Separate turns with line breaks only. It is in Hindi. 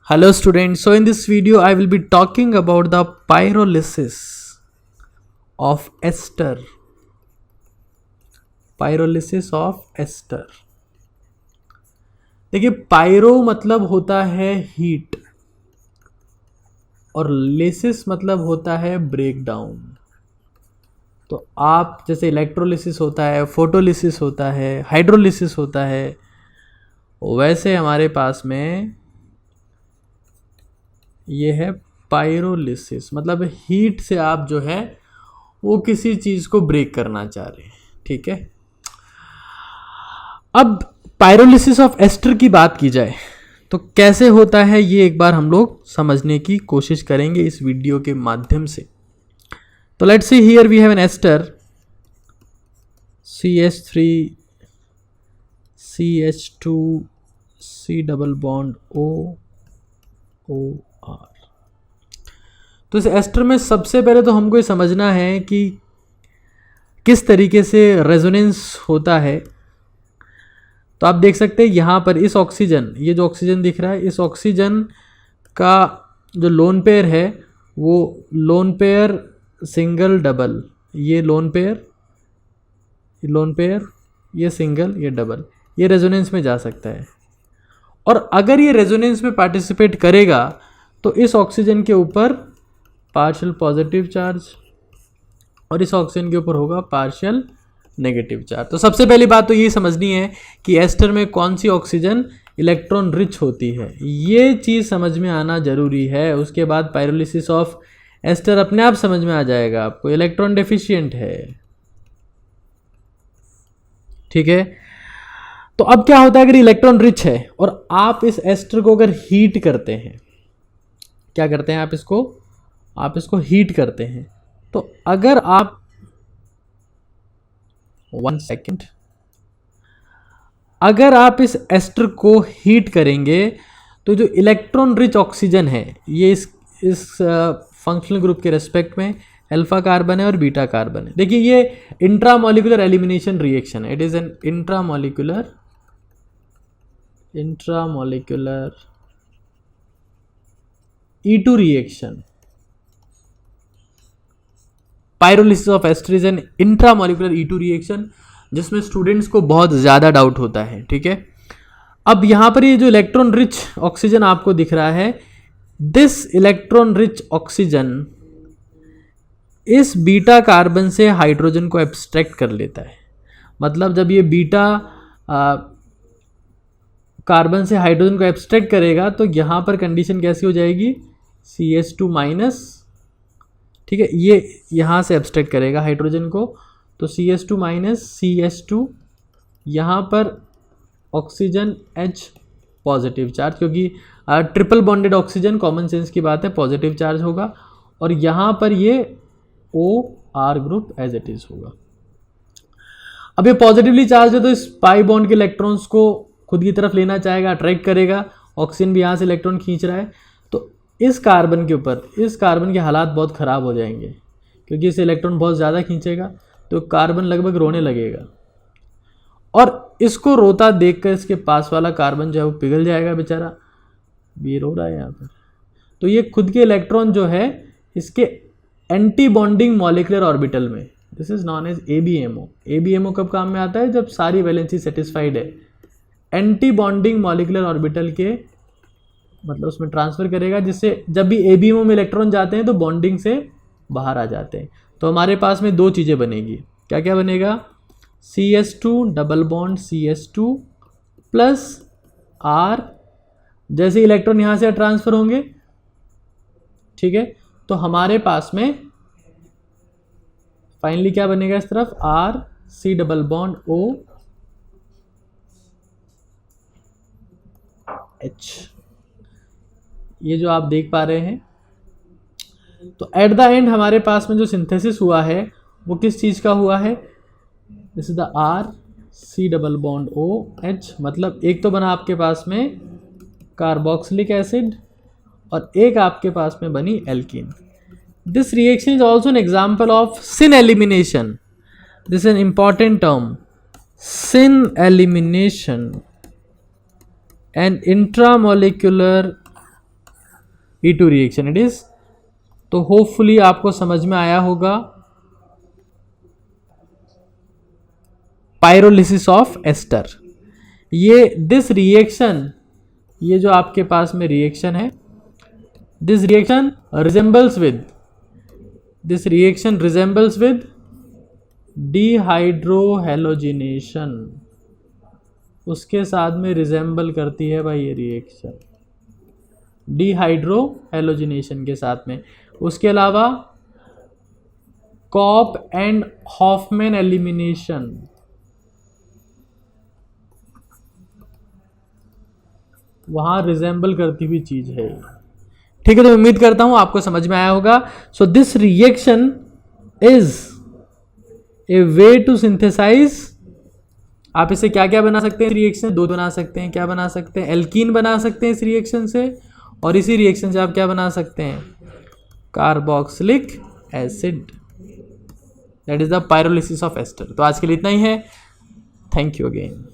Hello students, so in this video I will be talking about the pyrolysis of ester. Pyrolysis of ester. देखिए पायरो मतलब होता है हीट और लिसिस मतलब होता है ब्रेकडाउन। तो आप जैसे इलेक्ट्रोलिसिस होता है, फोटोलिसिस होता है, हाइड्रोलिसिस होता है, वैसे हमारे पास में ये है पायरोलिसिस, मतलब हीट से आप जो है वो किसी चीज़ को ब्रेक करना चाह रहे हैं। ठीक है, अब पायरोलिसिस ऑफ एस्टर की बात की जाए तो कैसे होता है ये एक बार हम लोग समझने की कोशिश करेंगे इस वीडियो के माध्यम से। तो let's see here we have an ester CH3 CH2 C double bond OR। तो इस एस्टर में सबसे पहले तो हमको ये समझना है कि किस तरीके से रेजोनेंस होता है। तो आप देख सकते हैं यहाँ पर इस ऑक्सीजन, ये जो ऑक्सीजन दिख रहा है, इस ऑक्सीजन का जो लोन पेयर है वो लोन पेयर सिंगल डबल, ये लोन पेयर, ये सिंगल, ये डबल, ये रेजोनेंस में जा सकता है। और अगर ये रेजोनेंस में पार्टिसिपेट करेगा तो इस ऑक्सीजन के ऊपर पार्शियल पॉजिटिव चार्ज और इस ऑक्सीजन के ऊपर होगा पार्शियल नेगेटिव चार्ज। तो सबसे पहली बात तो ये समझनी है कि एस्टर में कौन सी ऑक्सीजन इलेक्ट्रॉन रिच होती है, ये चीज़ समझ में आना जरूरी है। उसके बाद पायरोलिसिस ऑफ एस्टर अपने आप समझ में आ जाएगा आपको, इलेक्ट्रॉन डेफिशिएंट है। ठीक है, तो अब क्या होता है अगर इलेक्ट्रॉन रिच है और आप इस एस्टर को अगर हीट करते हैं, क्या करते हैं आप इसको हीट करते हैं, तो अगर आप 1 सेकेंड, अगर आप इस एस्टर को हीट करेंगे तो जो इलेक्ट्रॉन रिच ऑक्सीजन है ये इस फंक्शनल ग्रुप के रेस्पेक्ट में अल्फा कार्बन है और बीटा कार्बन है। देखिए ये इंट्रामोलिकुलर एलिमिनेशन रिएक्शन है, it is an intramolecular E2 reaction. Pyrolysis of ester is an intramolecular E2 reaction जिसमें स्टूडेंट्स को बहुत ज़्यादा डाउट होता है। ठीक है, अब यहाँ पर ये जो इलेक्ट्रॉन रिच ऑक्सीजन आपको दिख रहा है, दिस इलेक्ट्रॉन रिच ऑक्सीजन इस बीटा कार्बन से हाइड्रोजन को एब्स्ट्रैक्ट कर लेता है। मतलब जब ये बीटा कार्बन से हाइड्रोजन को एब्स्ट्रैक्ट करेगा तो यहाँ पर कंडीशन कैसी हो जाएगी, CH2 माइनस। ठीक है, ये यहाँ से एब्स्ट्रैक्ट करेगा हाइड्रोजन को, तो CH2 माइनस CH2, यहाँ पर ऑक्सीजन H पॉजिटिव चार्ज, क्योंकि triple bonded oxygen, common sense की बात है, पॉजिटिव चार्ज होगा। और यहाँ पर ये OR group as it is होगा। अब ये पॉजिटिवली चार्ज है तो इस पाई बॉन्ड के इलेक्ट्रॉन्स को खुद की तरफ लेना चाहेगा, अट्रैक्ट करेगा। ऑक्सीजन भी यहाँ से इलेक्ट्रॉन खींच रहा है, तो इस कार्बन के ऊपर, इस कार्बन के हालात बहुत ख़राब हो जाएंगे क्योंकि इसे इलेक्ट्रॉन बहुत ज़्यादा खींचेगा तो कार्बन लगभग रोने लगेगा। और इसको रोता देखकर इसके पास वाला कार्बन जो है वो पिघल जाएगा, बेचारा ये रो रहा है यहाँ पर। तो ये खुद के इलेक्ट्रॉन जो है इसके एंटी बॉन्डिंग मॉलिक्यूलर ऑर्बिटल में, this is known as ABMO। ABMO कब काम में आता है, जब सारी वैलेंसी सेटिस्फाइड है। एंटी बॉन्डिंग मॉलिक्यूलर ऑर्बिटल के मतलब उसमें ट्रांसफर करेगा, जिससे जब भी ABMO में इलेक्ट्रॉन जाते हैं तो बॉन्डिंग से बाहर आ जाते हैं। तो हमारे पास में दो चीज़ें बनेगी, क्या क्या बनेगा, CH2 double bond CH2 plus R। जैसे इलेक्ट्रॉन यहाँ से ट्रांसफर होंगे, ठीक है, तो हमारे पास में फाइनली क्या बनेगा, इस तरफ R C double bond OH, ये जो आप देख पा रहे हैं। तो एट द एंड हमारे पास में जो सिंथेसिस हुआ है वो किस चीज़ का हुआ है, this is the R C double bond OH। मतलब एक तो बना आपके पास में कार्बोक्सिलिक एसिड और एक आपके पास में बनी alkene. This reaction is also an example of syn elimination. This is an important term, syn elimination, an intramolecular E2 reaction it is. तो होपफुली आपको समझ में आया होगा पायरोलिसिस ऑफ एस्टर। ये दिस रिएक्शन, ये जो आपके पास में रिएक्शन है, this reaction resembles with dehydrohalogenation, उसके साथ में रिजेंबल करती है भाई ये रिएक्शन डिहाइड्रोहेलोजिनेशन के साथ में। उसके अलावा कॉप एंड हॉफमैन एलिमिनेशन, वहां रिजेंबल करती हुई चीज है। ठीक है, तो उम्मीद करता हूं आपको समझ में आया होगा। So this reaction is a way to synthesize, आप इसे क्या क्या बना सकते हैं रिएक्शन, दो बना सकते हैं। क्या बना सकते हैं? एल्कीन बना सकते हैं इस रिएक्शन से, और इसी रिएक्शन से आप क्या बना सकते हैं? Carboxylic acid. That is the pyrolysis of ester. तो आज के लिए इतना ही है। Thank you again.